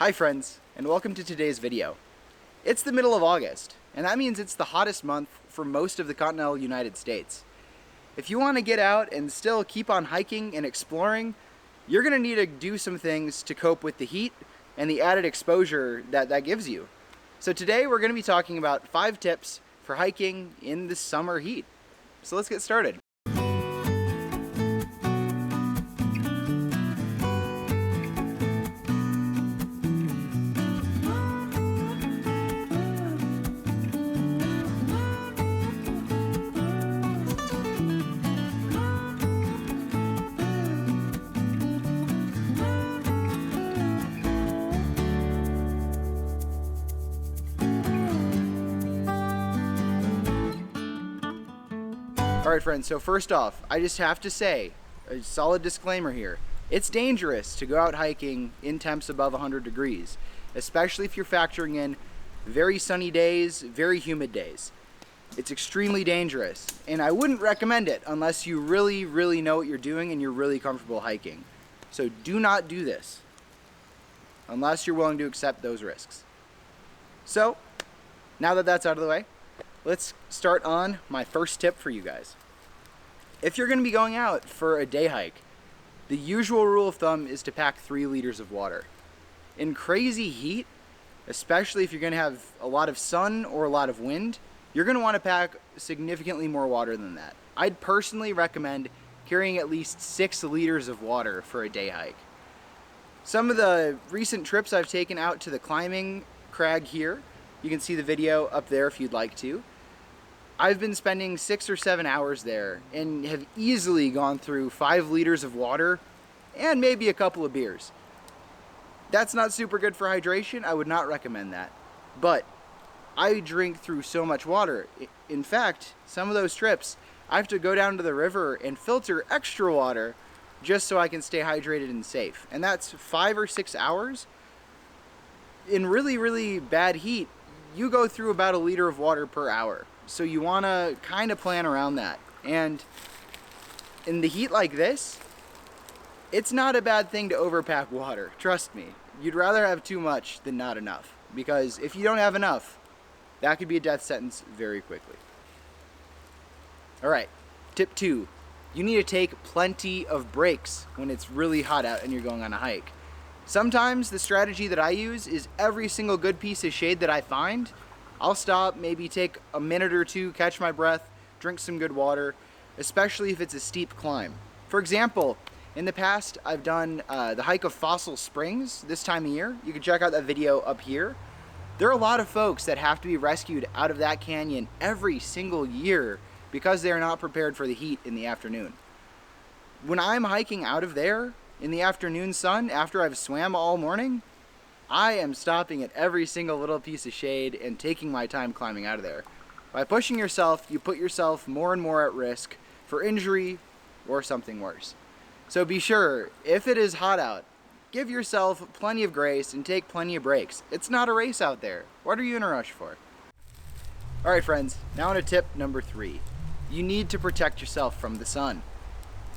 Hi friends, and welcome to today's video. It's the middle of August, and that means it's the hottest month for most of the continental United States. If you want to get out and still keep on hiking and exploring, you're going to need to do some things to cope with the heat and the added exposure that gives you. So today we're going to be talking about 5 tips for hiking in the summer heat. So let's get started. Alright friends, so first off, I just have to say, a solid disclaimer here. It's dangerous to go out hiking in temps above 100 degrees, especially if you're factoring in very sunny days, very humid days. It's extremely dangerous, and I wouldn't recommend it unless you really know what you're doing and you're really comfortable hiking. So do not do this, unless you're willing to accept those risks. So, now that that's out of the way, let's start on my first tip for you guys. If you're going to be going out for a day hike, the usual rule of thumb is to pack 3 liters of water. In crazy heat, especially if you're going to have a lot of sun or a lot of wind, you're going to want to pack significantly more water than that. I'd personally recommend carrying at least 6 liters of water for a day hike. Some of the recent trips I've taken out to the climbing crag here, you can see the video up there if you'd like to. I've been spending 6 or 7 hours there and have easily gone through 5 liters of water and maybe a couple of beers. That's not super good for hydration. I would not recommend that. But I drink through so much water. In fact, some of those trips, I have to go down to the river and filter extra water just so I can stay hydrated and safe. And that's 5 or 6 hours. In really bad heat, you go through about 1 liter of water per hour. So you want to kind of plan around that. And in the heat like this, it's not a bad thing to overpack water. Trust me. You'd rather have too much than not enough. Because if you don't have enough, that could be a death sentence very quickly. Alright, tip 2. You need to take plenty of breaks when it's really hot out and you're going on a hike. Sometimes the strategy that I use is every single good piece of shade that I find, I'll stop, maybe take a minute or two, catch my breath, drink some good water, especially if it's a steep climb. For example, in the past I've done the hike of Fossil Springs this time of year. You can check out that video up here. There are a lot of folks that have to be rescued out of that canyon every single year because they're not prepared for the heat in the afternoon. When I'm hiking out of there in the afternoon sun after I've swam all morning, I am stopping at every single little piece of shade and taking my time climbing out of there. By pushing yourself, you put yourself more and more at risk for injury or something worse. So be sure, if it is hot out, give yourself plenty of grace and take plenty of breaks. It's not a race out there. What are you in a rush for? Alright friends, now on to tip number 3. You need to protect yourself from the sun.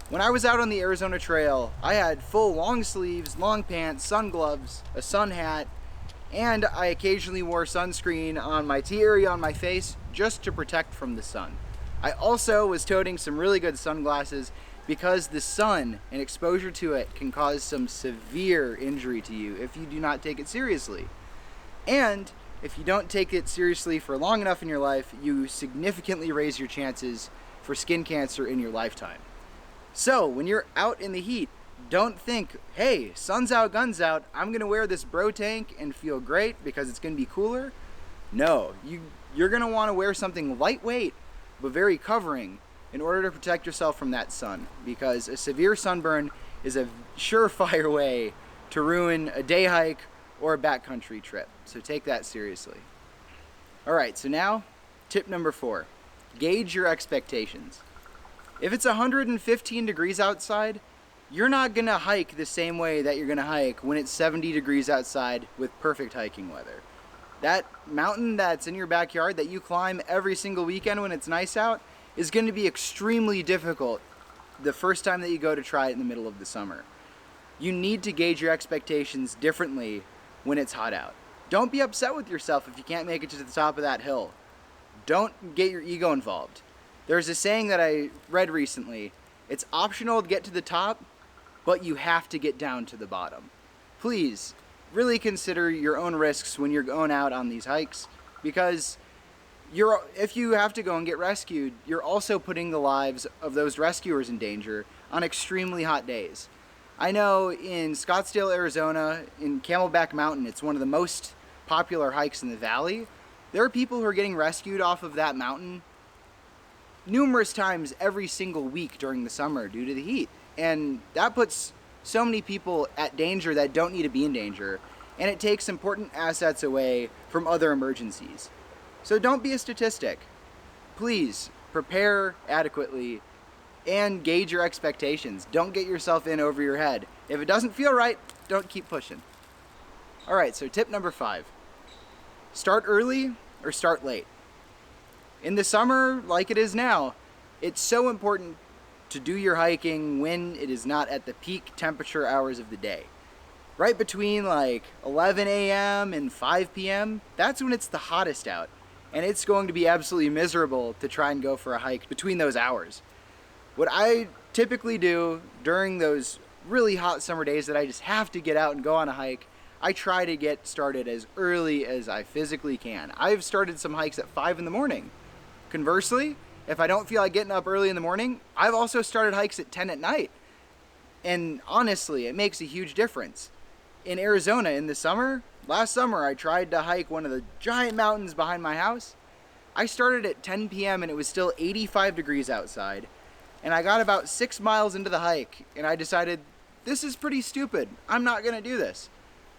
When I was out on the Arizona Trail, I had full long sleeves, long pants, sun gloves, a sun hat, and I occasionally wore sunscreen on my T area on my face just to protect from the sun. I also was toting some really good sunglasses because the sun and exposure to it can cause some severe injury to you if you do not take it seriously. And if you don't take it seriously for long enough in your life, you significantly raise your chances for skin cancer in your lifetime. So, when you're out in the heat, don't think, hey, sun's out, guns out, I'm going to wear this bro tank and feel great because it's going to be cooler. No, you're going to want to wear something lightweight but very covering in order to protect yourself from that sun, because a severe sunburn is a surefire way to ruin a day hike or a backcountry trip. So take that seriously. Alright, so now, tip number 4. Gauge your expectations. If it's 115 degrees outside, you're not going to hike the same way that you're going to hike when it's 70 degrees outside with perfect hiking weather. That mountain that's in your backyard that you climb every single weekend when it's nice out is going to be extremely difficult the first time that you go to try it in the middle of the summer. You need to gauge your expectations differently when it's hot out. Don't be upset with yourself if you can't make it to the top of that hill. Don't get your ego involved. There's a saying that I read recently. It's optional to get to the top, but you have to get down to the bottom. Please, really consider your own risks when you're going out on these hikes, because if you have to go and get rescued, you're also putting the lives of those rescuers in danger on extremely hot days. I know in Scottsdale, Arizona, in Camelback Mountain, it's one of the most popular hikes in the valley. There are people who are getting rescued off of that mountain numerous times every single week during the summer due to the heat. And that puts so many people at danger that don't need to be in danger, and it takes important assets away from other emergencies. So don't be a statistic. Please prepare adequately and gauge your expectations. Don't get yourself in over your head. If it doesn't feel right, don't keep pushing. Alright, so tip number 5. Start early or start late. In the summer, like it is now, it's so important to do your hiking when it is not at the peak temperature hours of the day. Right between like 11 a.m. and 5 p.m., that's when it's the hottest out. And it's going to be absolutely miserable to try and go for a hike between those hours. What I typically do during those really hot summer days that I just have to get out and go on a hike, I try to get started as early as I physically can. I've started some hikes at 5 in the morning. Conversely, if I don't feel like getting up early in the morning, I've also started hikes at 10 at night. And honestly, it makes a huge difference. In Arizona in the summer, last summer I tried to hike one of the giant mountains behind my house. I started at 10 p.m. and it was still 85 degrees outside. And I got about 6 miles into the hike and I decided, this is pretty stupid. I'm not gonna do this.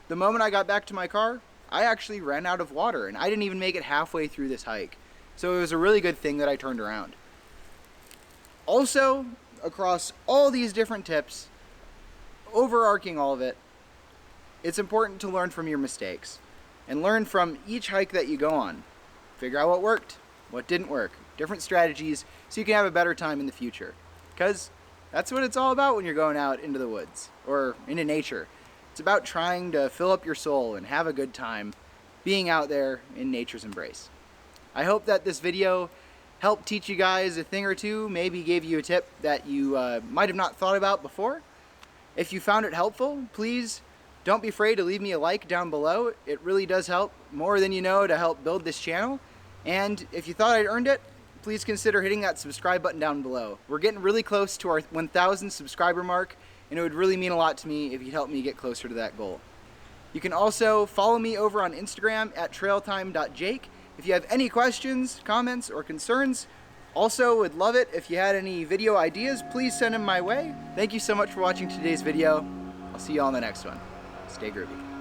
The moment I got back to my car, I actually ran out of water and I didn't even make it halfway through this hike. So it was a really good thing that I turned around. Also, across all these different tips, overarching all of it, it's important to learn from your mistakes and learn from each hike that you go on. Figure out what worked, what didn't work, different strategies, so you can have a better time in the future. Because that's what it's all about when you're going out into the woods or into nature. It's about trying to fill up your soul and have a good time being out there in nature's embrace. I hope that this video helped teach you guys a thing or two, maybe gave you a tip that you might have not thought about before. If you found it helpful, please don't be afraid to leave me a like down below. It really does help more than you know to help build this channel. And if you thought I'd earned it, please consider hitting that subscribe button down below. We're getting really close to our 1,000 subscriber mark, and it would really mean a lot to me if you'd help me get closer to that goal. You can also follow me over on Instagram at trailtime.jake. If you have any questions, comments, or concerns, also would love it if you had any video ideas, please send them my way. Thank you so much for watching today's video. I'll see you all in the next one. Stay groovy.